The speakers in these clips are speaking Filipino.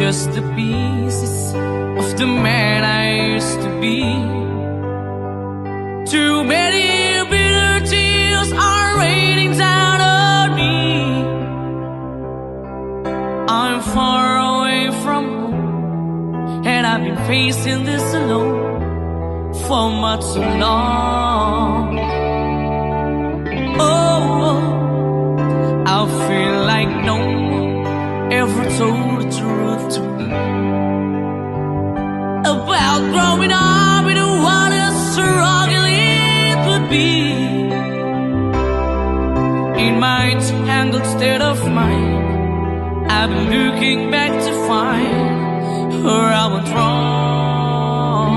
just the pieces of the man I used to be. Too many bitter tears are raining down on me. I'm far away from home, and I've been facing this alone for much too long. Oh, I feel like no one ever told the truth to me about growing up in what a struggle it would be. In my tangled state of mind, I've been looking back to find where I went wrong.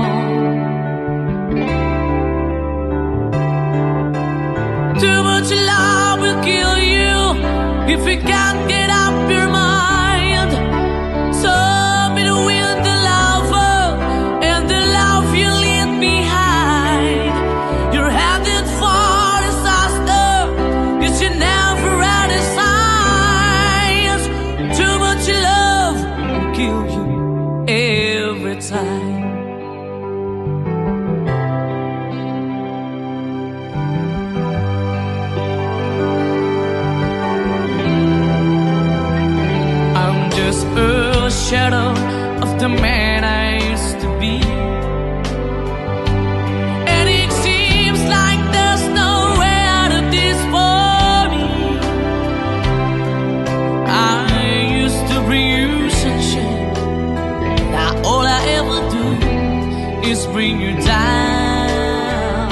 Too much love will kill you if you can't get up your mind. So between the lover and the love you leave behind, you're headed for disaster. You should never had a signs. Too much love will kill you every time. A shadow of the man I used to be, and it seems like there's no way out of this for me. I used to bring you sunshine, now all I ever do is bring you down.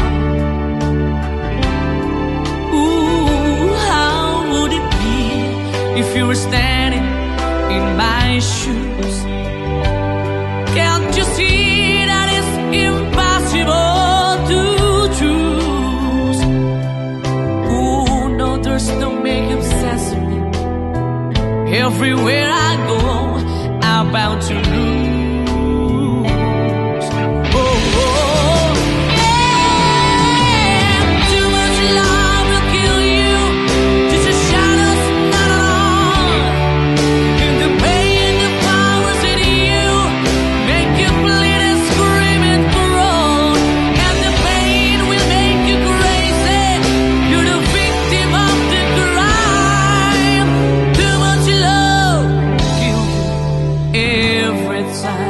Ooh, how would it be if you were standing in my shoes? Can't you see that it's impossible to choose? Ooh, no, there's no making sense of me. Everywhere I go, I'm bound to lose. Oh, oh, yeah. Too much love will kill you. Just a shadow's not on. The pain, the powers in you make you bleed and scream and groan, and the pain will make you crazy. You're the victim of the crime. Too much love kill you every time.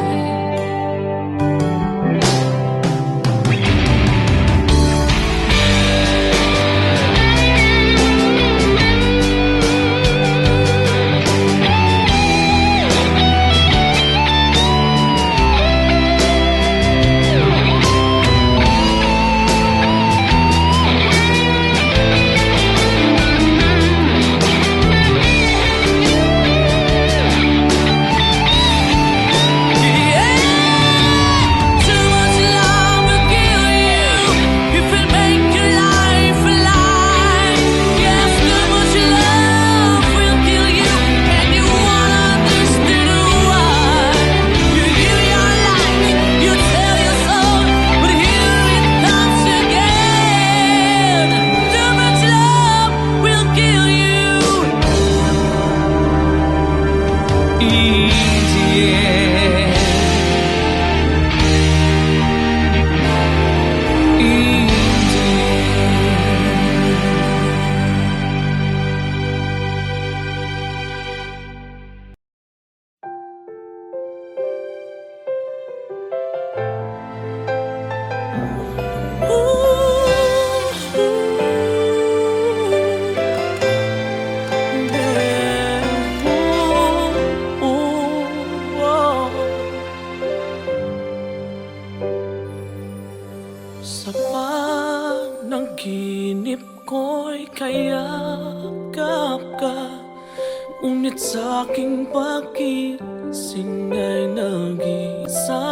Sa panaginip ko'y kayakap ka, ngunit sa'king pagising ay nag-isa.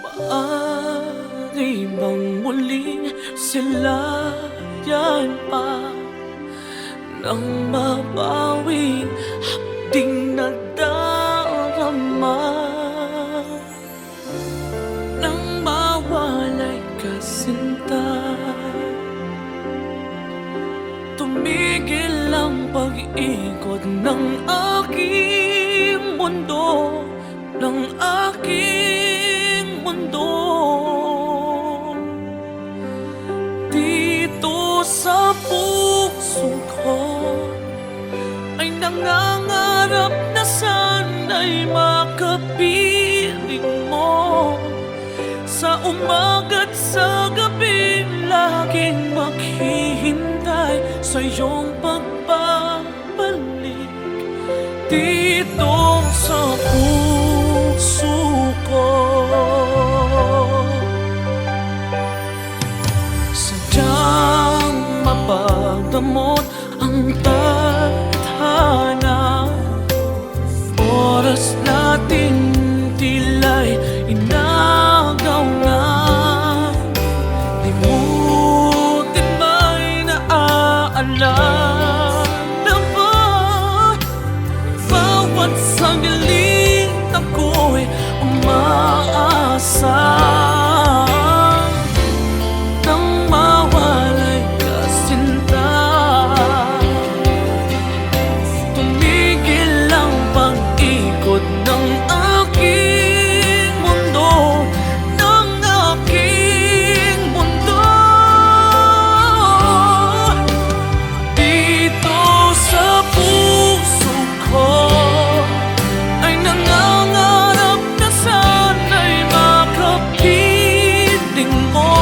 Maaari bang muling silayan pa nang mabawing hapding nadarama? Nang mawalay ka sinta, tumigil ang pag-ikot ng aking mundo, ng aking mundo. Dito sa puso ko ay nangangarap na sana'y makapiling mo. Sa umaga't sa gabi, laging maghihintay sa iyong pagbabalik. Dito sa puso ko, sadyang mapagdamot ang tadhana. Oras nating tila'y inagaw na. Limutin ba'y naaalala ba? Bawat sandali ako'y umaasa nang mawalay ka, sinta. Tumigil ang pag-ikot ng aking mundo, ng aking mundo. Dito sa puso ko ay nangangarap na sana'y makapiling mo.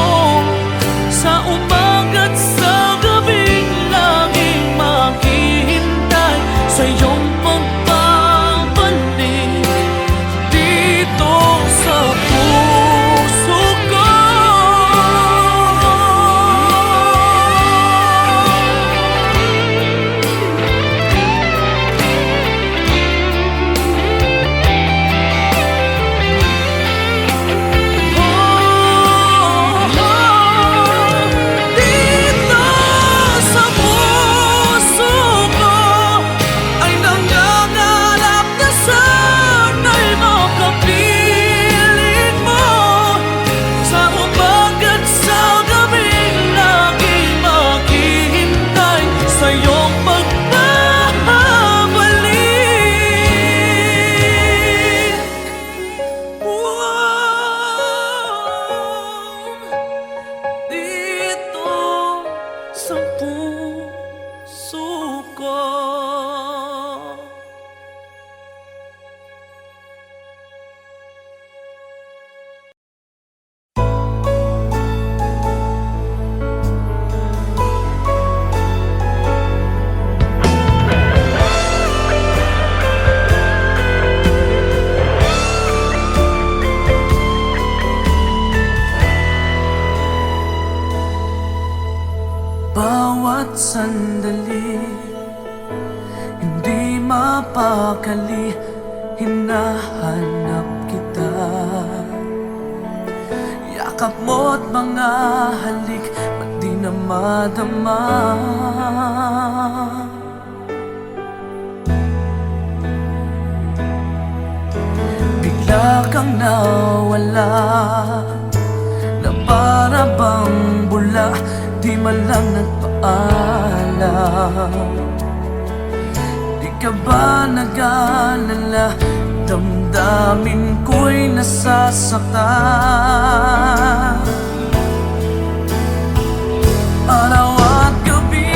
Sa umaga't sa gabing laging maghihintay sa iyong pagbabalik. Dito sa puso ko. Dito sa puso ko ay nangangarap na sana'y makapiling mo. Sa umaga't sa gabing laging maghihintay sa iyong pagbabalik. Dito sa puso ko. Bawat sandali, hindi mapakali, hinahanap kita. Yakap mo't mga halik, ba't di na madama? Bigla kang nawala, na para bang bula, di man lang nagpaalam. Di ka ba nag-alala, damdamin ko'y nasasaktan. Araw at gabi,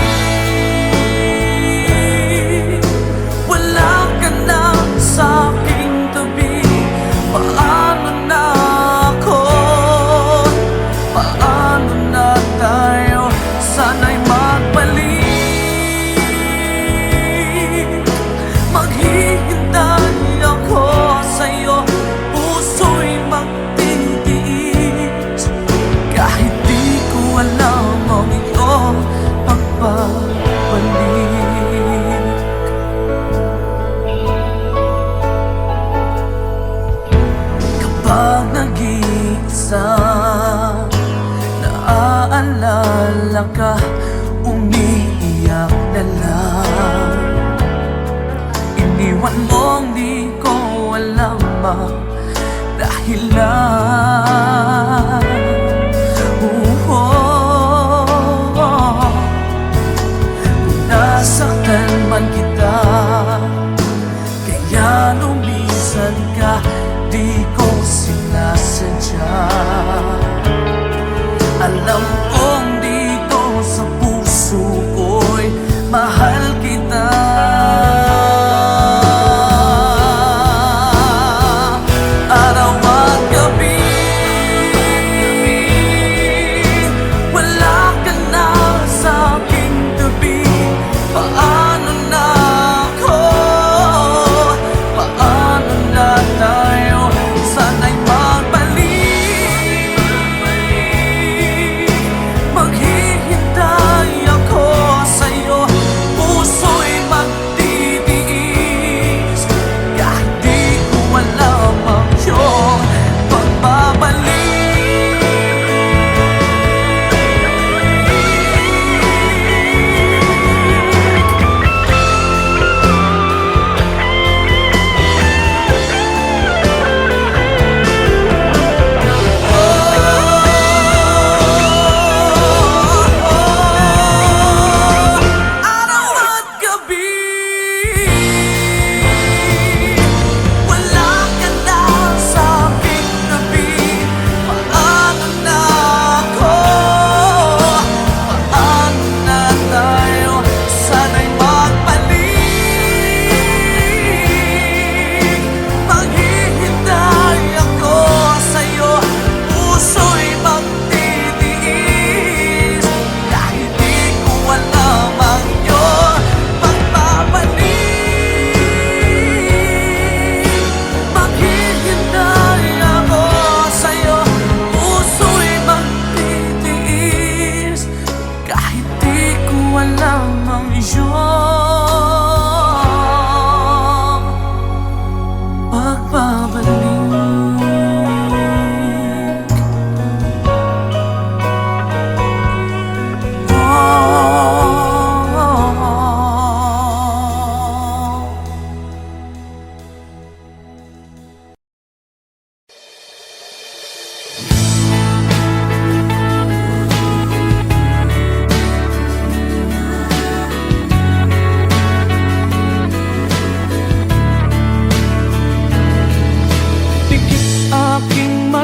wala ka na sa aking tabi. Paano na ako? Paano na tayo? Sana'y magbalik. Maghihintay ako sa'yo, puso'y magtitiis. Kahit di ko alam ang iyong pagbabalik. Kapag nag-iisa, naaalala ka, umiiyak na lang. Iniwan mong di ko alam ang dahilan. Kung nasaktan man kita, kaya lumipas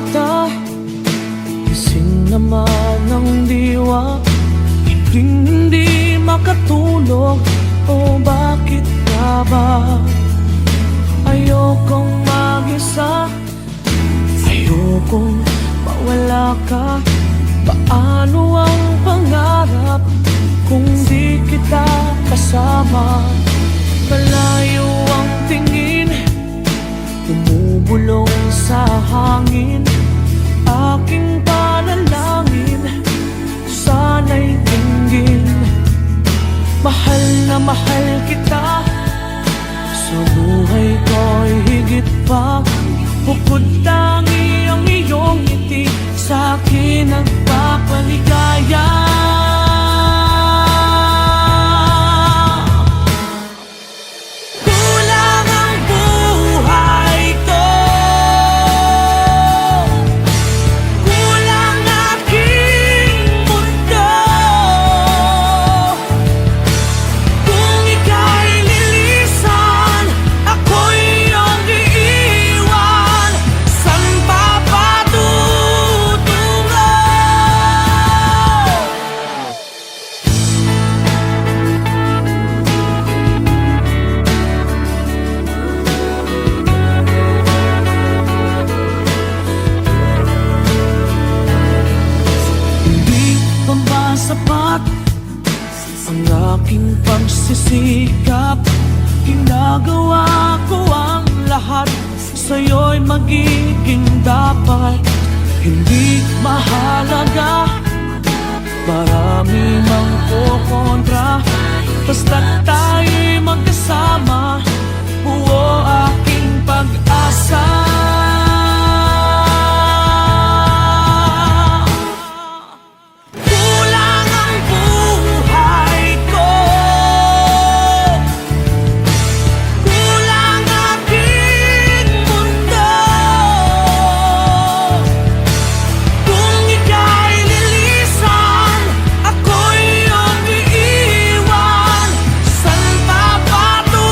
bata, gising naman ng diwa, hindi makatulog. O bakit nga ba? Ayokong mag-isa, ayokong mawala ka. Paano ang pangarap kung di kita kasama? Malayo ang tingin, bumubulong sa hangin. Aking panalangin, sana'y dinggin. Mahal na mahal kita, sa buhay ko'y higit pa. Bukod tangi ang iyong ngiti, sa akin nagpapaligaya. Kulang ang buhay ko, kulang aking mundo. Kung ika'y lilisan, ako'y iyong iiwan. San pa patutungo? Hindi pa ba sapat ang aking pagsisikap? Ginagawa ko ang lahat, sa'yo'y magiging dapat. Hindi mahalaga, marami mang kukontra. Basta't tayo'y magkasama, buo aking pag-asa. Kulang ang buhay ko, kulang aking mundo. Kung ika'y lilisan, ako'y iyong iiwan. San pa patutungo?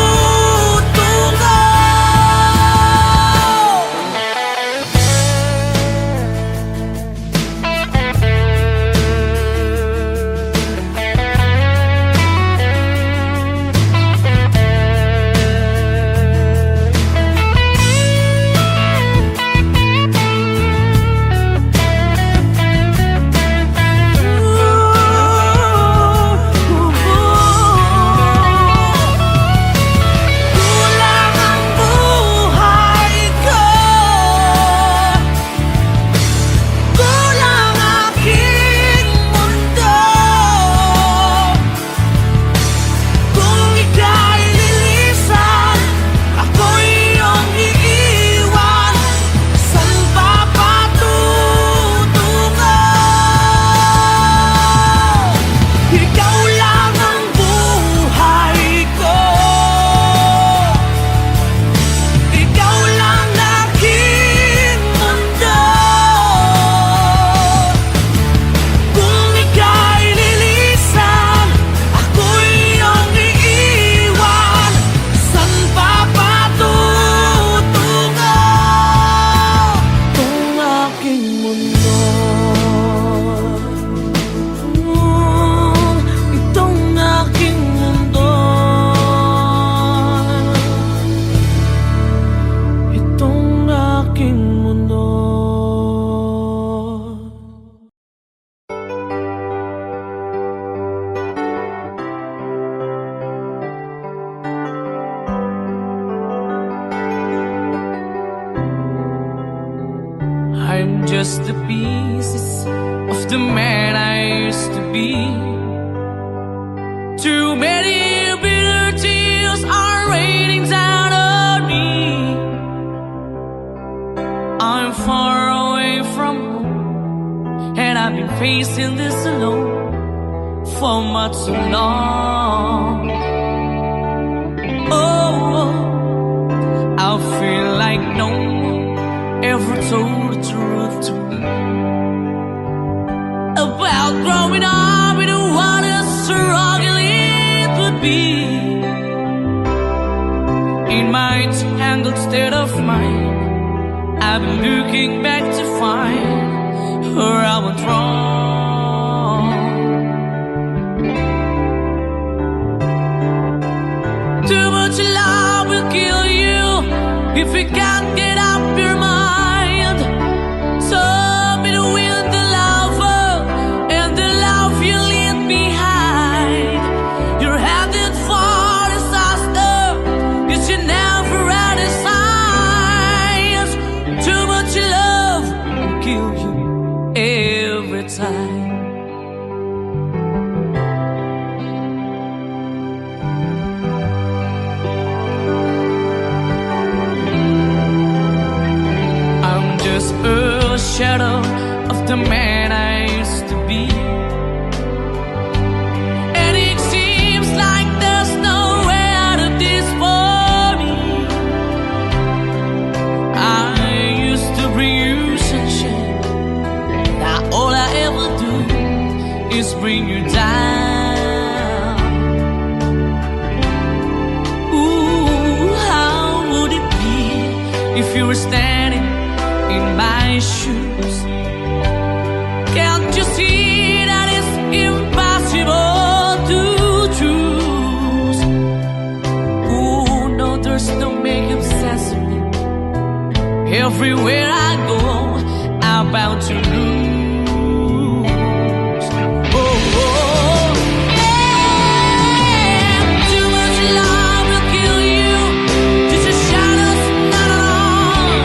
Kulang ang buhay ko, kulang aking mundo. Kung ika'y lilisan, ako'y iyong iiwan. San pa patutungo? Ikaw lang ang buhay ko, ikaw lang aking mundo. Kung ika'y lilisan, ako'y iyong iiwan. San pa patutungo? Kung aking mundo, itong aking mundo, itong aking mundo. I'm just the pieces of the man I used to be. Too many bitter tears are raining down on me. I'm far away from home, and I've been facing this alone for much too long. Oh, I feel like no one ever told the truth to me about growing up in what a struggle it would be. In my tangled state of mind, I've been looking back to find where I went wrong. Too much love will kill you if you can't get up your mind. So be the wind, the lover, and the love you leave behind. You're headed for disaster, you should never had a signs. Too much love will kill you every time. Just a shadow of the man I used to be, and it seems like there's no way out of this for me. I used to bring you sunshine, now all I ever do is bring you down. Ooh, how would it be if you were standing in my shoes? Can't you see that it's impossible to choose? Oh no, there's no making sense of me. Everywhere I go, I'm bound to lose. Oh, oh, yeah. Too much love will kill you. Just a shadow's not alone.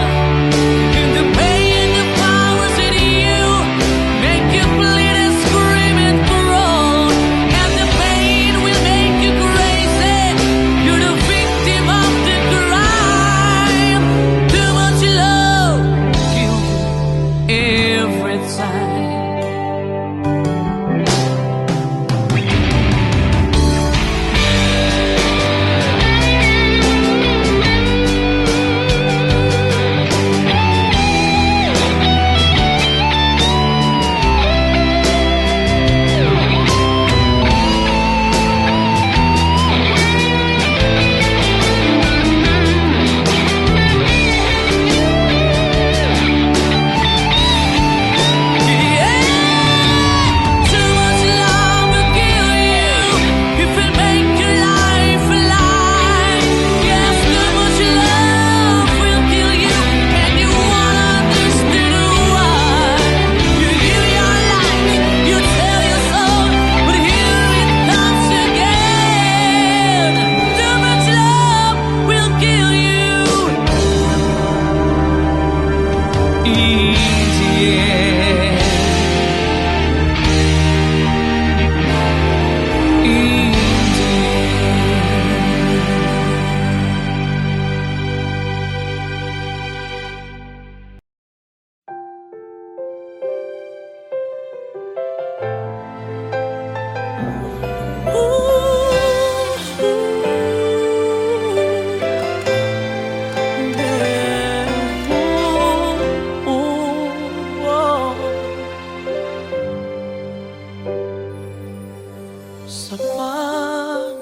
Sa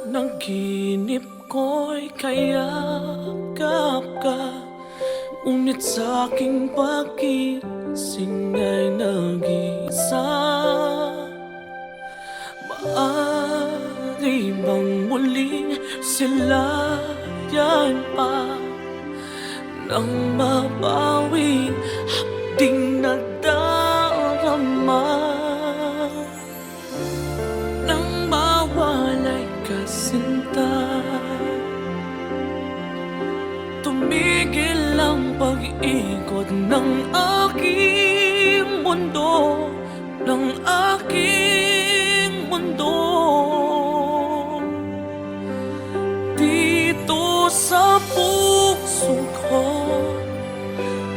panaginip ko'y kayakap ka, ngunit sa'king pagising ay nag-isa. Maaari bang muling silayan pa nang mabawi hapding nadarama? Sinta, tumigil ang pag-ikot ng aking mundo, ng aking mundo. Dito sa puso ko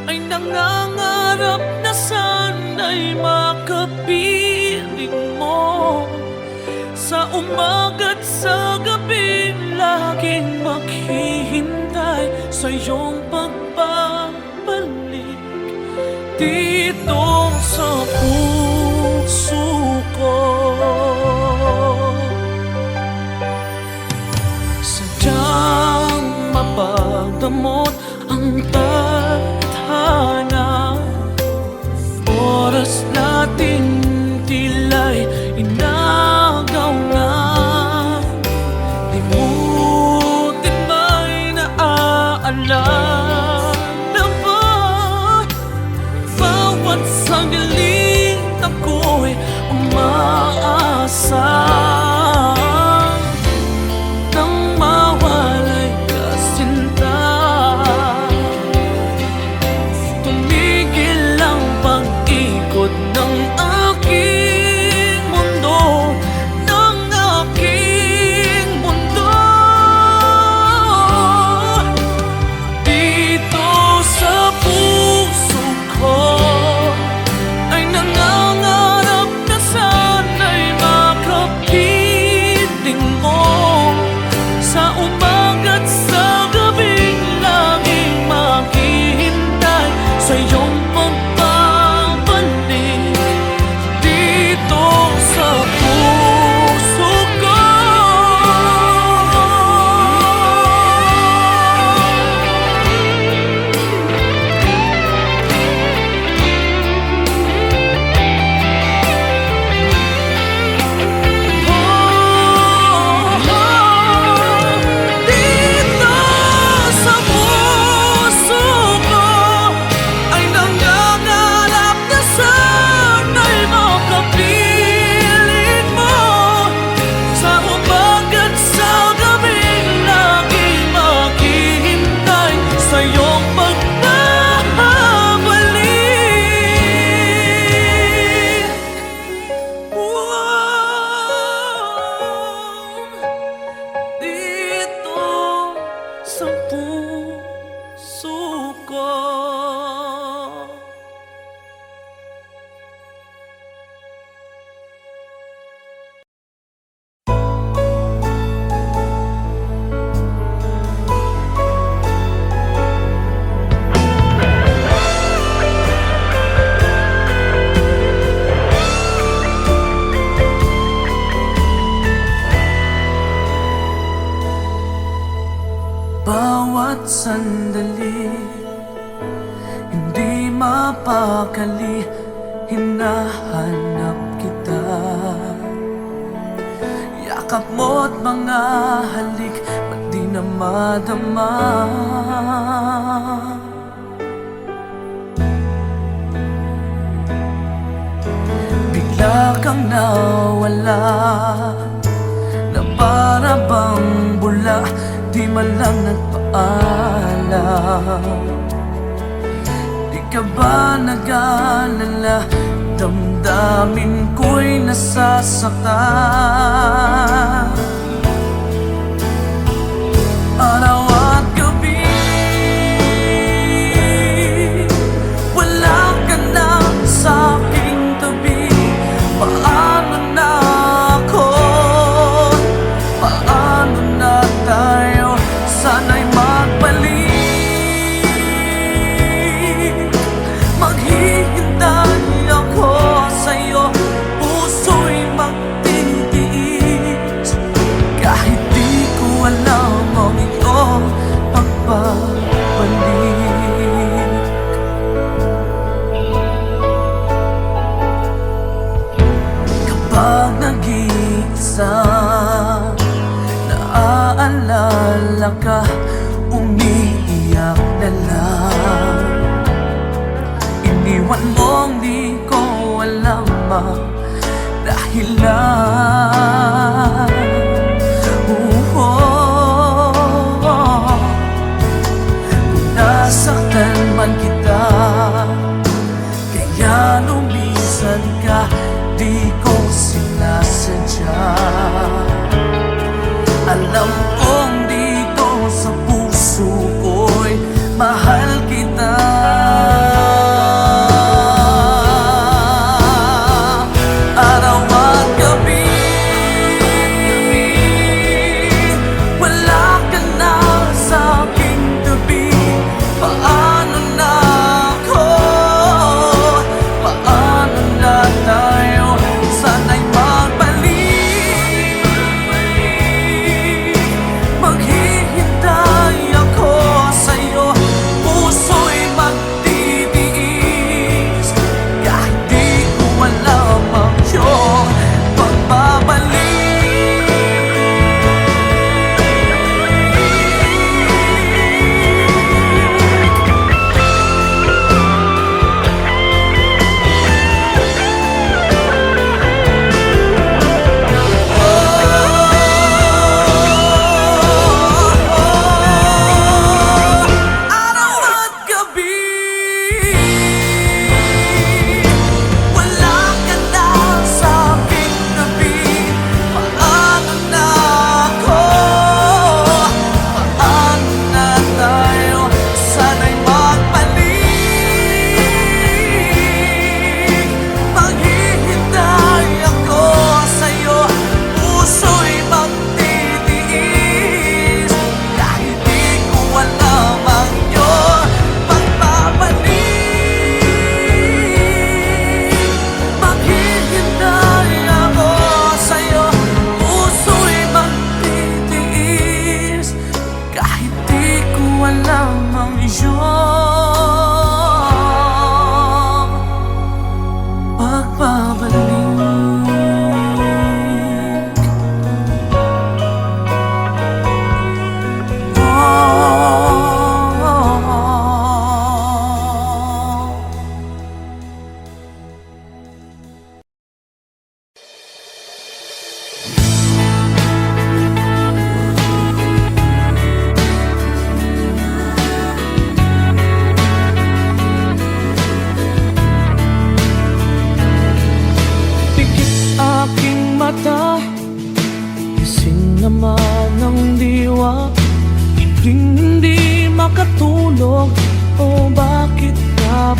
ay nangangarap na sana'y makapiling mo. Sa umaga't sa gabi, laging maghihintay sa iyong pagbabalik dito sa puso ko. Sadyang mapagdamot ang tadhana galit ako'y umaasa nang mawalay ka sinta. Tumigil ang pag-ikot ng aking mundo, ng aking mundo. Dito sa puso ko ay nangangarap na sana'y makapiling mo. Sa umaga't sa gabing laging maghihintay sa iyong pagbabalik. Dito sa puso ko. Dito sa puso ko ay nangangarap na sana'y makapiling mo. Sa umaga't sa gabing laging maghihintay sa iyong pagbabalik. Dito sa puso ko. Bawat sandali, hindi mapakali, hinahanap kita. Yakap mo't mga halik, ba't di na madama? Bigla kang nawala, na para bang bula, di man lang nagpaalam. Di ka ba nag-alala, damdamin ko'y nasasaktan. Araw at gabi, wala ka na sa aking tabi. Paano na ako? Paano na tayo? Sana'y magbalik. Maghihintay ako sa'yo, puso'y magtitiis. Kahit di ko alam ang iyong pagbabalik. Kapag nag-iisa, naaalala ka, umiiyak na lang. Iniwan mong di ko alam ang dahilan. Kung nasaktan man kita, kaya lumisan ka, di ko sinasadya. Alam kong dito sa puso ko'y mahal kita. Araw at gabi,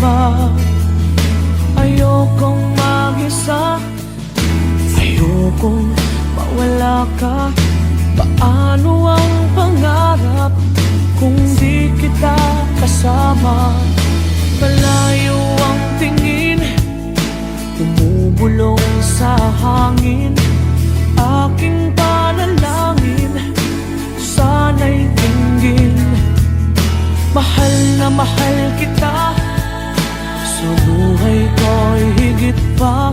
ba? Ayokong mag-isa, ayokong mawala ka. Paano ang pangarap kung di kita kasama? Malayo ang tingin, bumubulong sa hangin. Aking panalangin, sana'y tinggin. Mahal na mahal kita, sa buhay ko'y higit pa.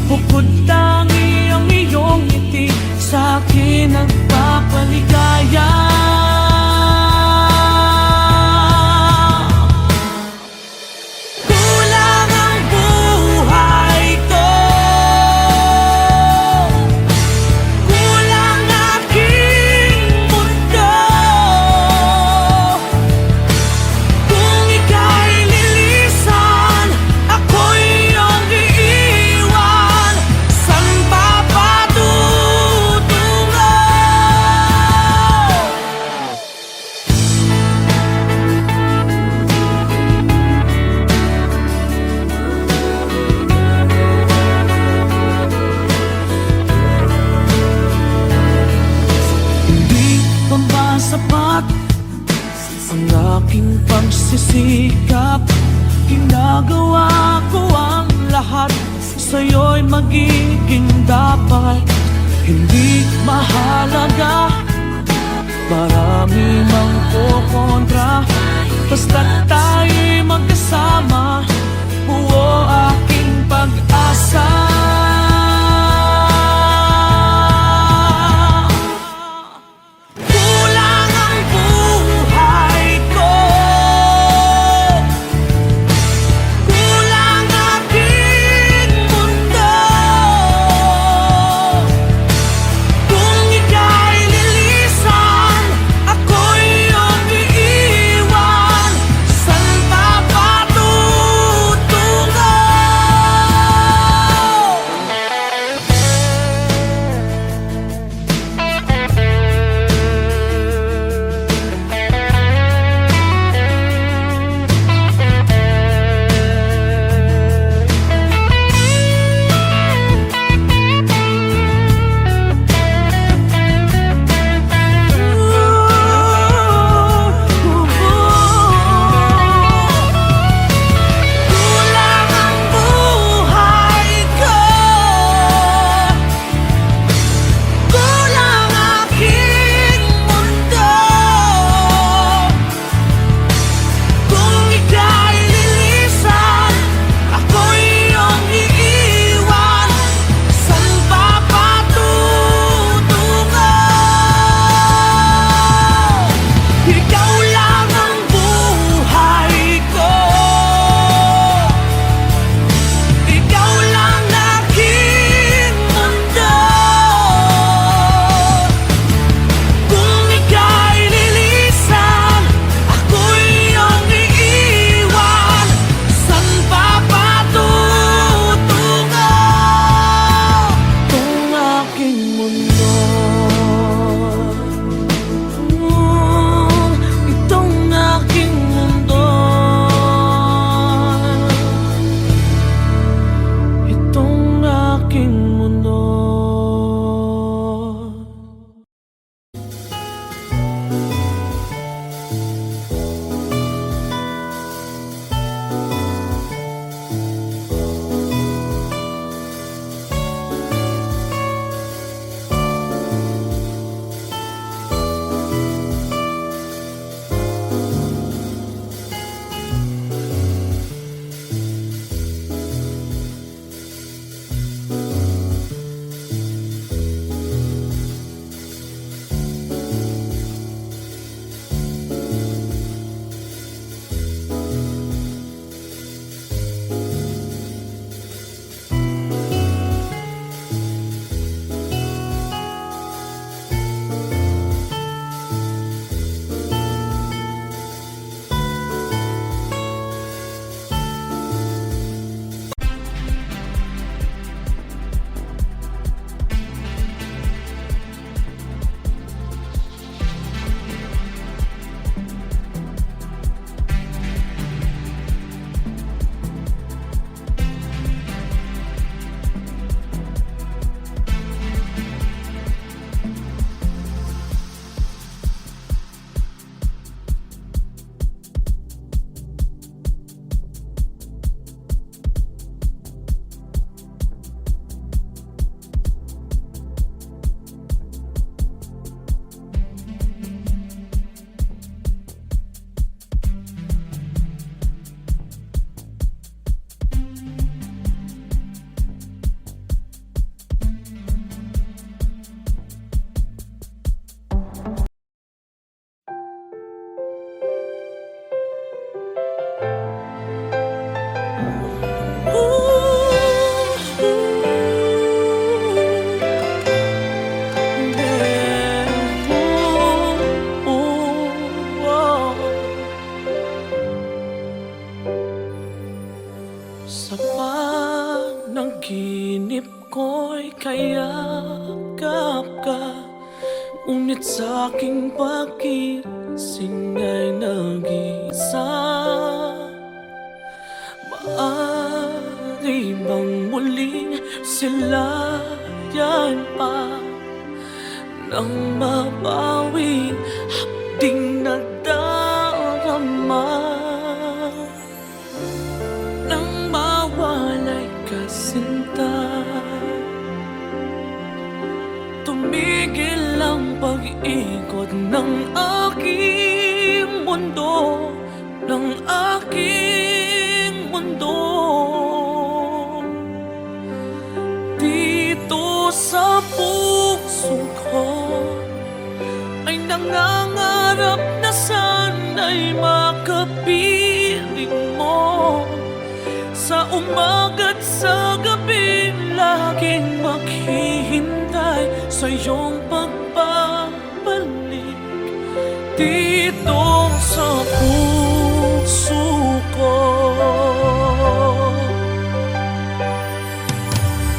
Bukod tangi ang iyong ngiti, sa'kin nagpapaligaya. Kulang ang buhay ko, kulang aking mundo. Kung ika'y lilisan, ako'y iyong iiwan. San pa patutungo? Hindi pa ba sapat ang aking pagsisikap? Ginagawa ko ang lahat, sa'yo'y magiging dapat. Hindi mahalaga, marami mang kukontra, basta't tayo'y magkasama. Buo aking pag-asa. Kulang ang buhay ko, kulang aking mundo. Kung ika'y lilisan, ako'y iyong iiwan. San pa patutungo? Sa panaginip ko'y kayakap ka, ngunit sa aking pagising ay nag-isa. Maaari bang muling silayan pa nang mabawi hapding nadarama? Nang mawalay ka sinta, tumigil ang pag-ikot ng aking mundo, ng aking mundo. Dito sa puso ko ay nangangarap na sana'y makapiling mo. Sa umaga't sa gabi, laging maghihintay sa iyong pagbabalik. Dito sa puso ko,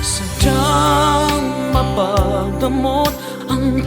sadyang mapagdamot ang